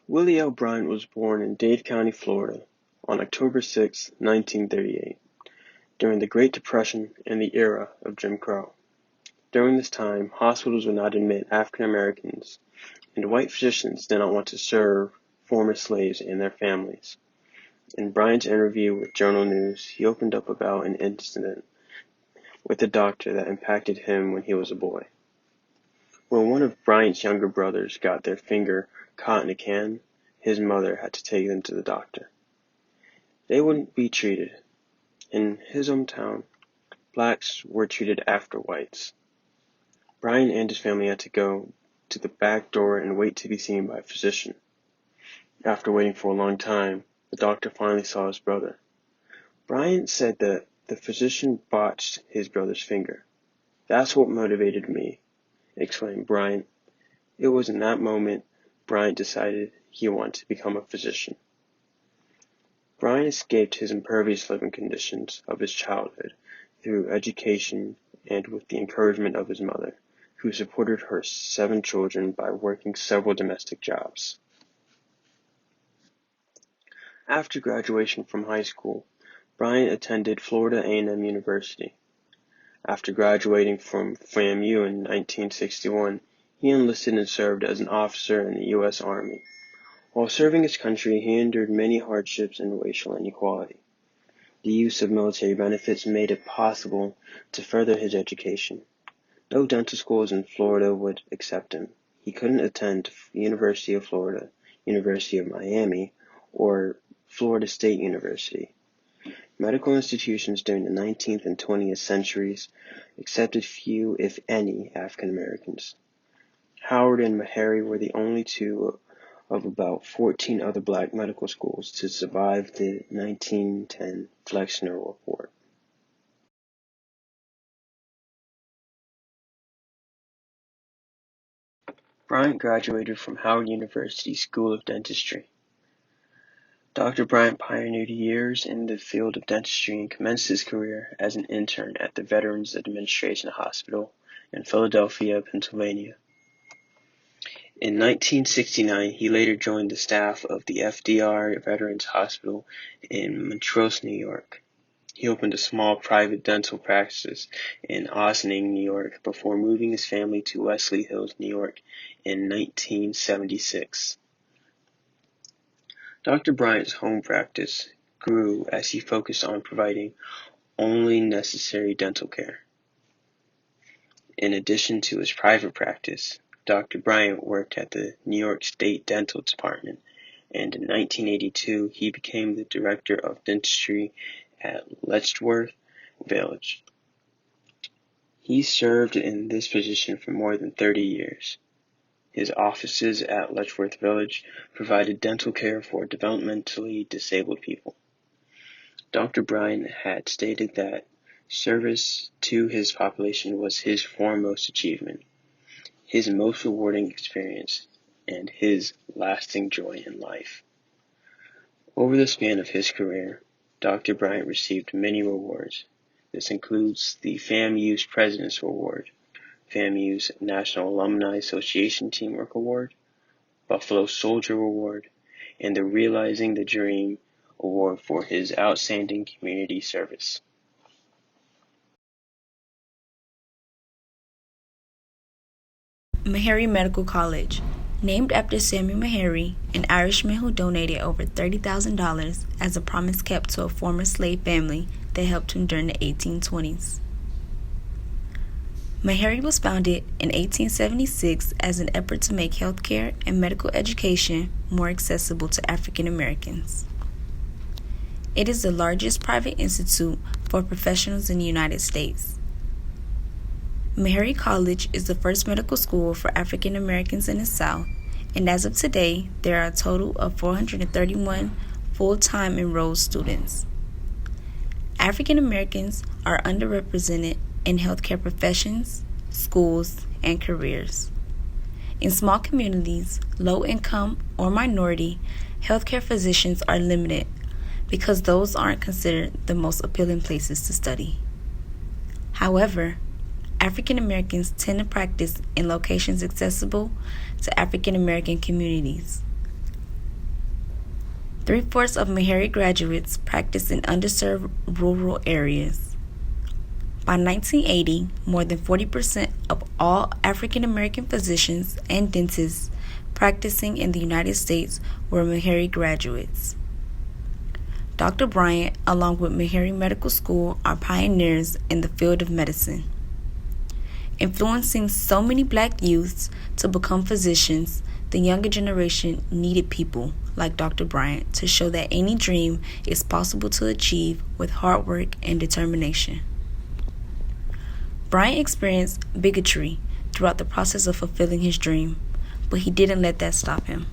Willie L. Bryant was born in Dade County, Florida, on October 6, 1938, during the Great Depression and the era of Jim Crow. During this time, hospitals would not admit African Americans, and white physicians did not want to serve former slaves and their families. In Bryant's interview with Journal News, he opened up about an incident with a doctor that impacted him when he was a boy. When one of Bryant's younger brothers got their finger caught in a can, his mother had to take them to the doctor. They wouldn't be treated. In his hometown, blacks were treated after whites. Bryant and his family had to go to the back door and wait to be seen by a physician. After waiting for a long time, the doctor finally saw his brother. Bryant said that the physician botched his brother's finger. "That's what motivated me," exclaimed Bryant. It was in that moment Bryant decided he wanted to become a physician. Bryant escaped his impervious living conditions of his childhood through education and with the encouragement of his mother, who supported her 7 children by working several domestic jobs. After graduation from high school, Bryant attended Florida A&M University. After graduating from FAMU in 1961, he enlisted and served as an officer in the U.S. Army. While serving his country, he endured many hardships and racial inequality. The use of military benefits made it possible to further his education. No dental schools in Florida would accept him. He couldn't attend University of Florida, University of Miami, or Florida State University. Medical institutions during the 19th and 20th centuries accepted few, if any, African Americans. Howard and Meharry were the only 2 of about 14 other black medical schools to survive the 1910 Flexner Report. Bryant graduated from Howard University School of Dentistry. Dr. Bryant pioneered years in the field of dentistry and commenced his career as an intern at the Veterans Administration Hospital in Philadelphia, Pennsylvania. In 1969, he later joined the staff of the FDR Veterans Hospital in Montrose, New York. He opened a small private dental practice in Ossining, New York, before moving his family to Wesley Hills, New York in 1976. Dr. Bryant's home practice grew as he focused on providing only necessary dental care. In addition to his private practice, Dr. Bryant worked at the New York State Dental Department, and in 1982 he became the director of dentistry at Letchworth Village. He served in this position for more than 30 years. His offices at Letchworth Village provided dental care for developmentally disabled people. Dr. Bryant had stated that service to his population was his foremost achievement, his most rewarding experience, and his lasting joy in life. Over the span of his career, Dr. Bryant received many rewards. This includes the FAMU's President's Award, FAMU's National Alumni Association Teamwork Award, Buffalo Soldier Award, and the Realizing the Dream Award for his outstanding community service. Meharry Medical College, named after Samuel Meharry, an Irishman who donated over $30,000 as a promise kept to a former slave family that helped him during the 1820s. Meharry was founded in 1876 as an effort to make healthcare and medical education more accessible to African Americans. It is the largest private institute for professionals in the United States. Meharry College is the first medical school for African Americans in the South, and as of today, there are a total of 431 full-time enrolled students. African Americans are underrepresented in healthcare professions, schools, and careers. In small communities, low income, or minority, healthcare physicians are limited because those aren't considered the most appealing places to study. However, African Americans tend to practice in locations accessible to African American communities. 3/4 of Meharry graduates practice in underserved rural areas. By 1980, more than 40% of all African American physicians and dentists practicing in the United States were Meharry graduates. Dr. Bryant, along with Meharry Medical School, are pioneers in the field of medicine. Influencing so many black youths to become physicians, the younger generation needed people like Dr. Bryant to show that any dream is possible to achieve with hard work and determination. Bryant experienced bigotry throughout the process of fulfilling his dream, but he didn't let that stop him.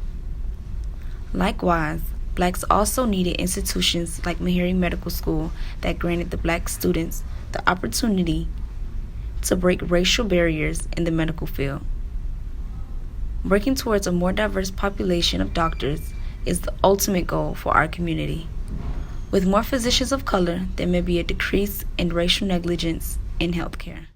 Likewise, blacks also needed institutions like Meharry Medical School that granted the black students the opportunity to break racial barriers in the medical field. Working towards a more diverse population of doctors is the ultimate goal for our community. With more physicians of color, there may be a decrease in racial negligence in healthcare.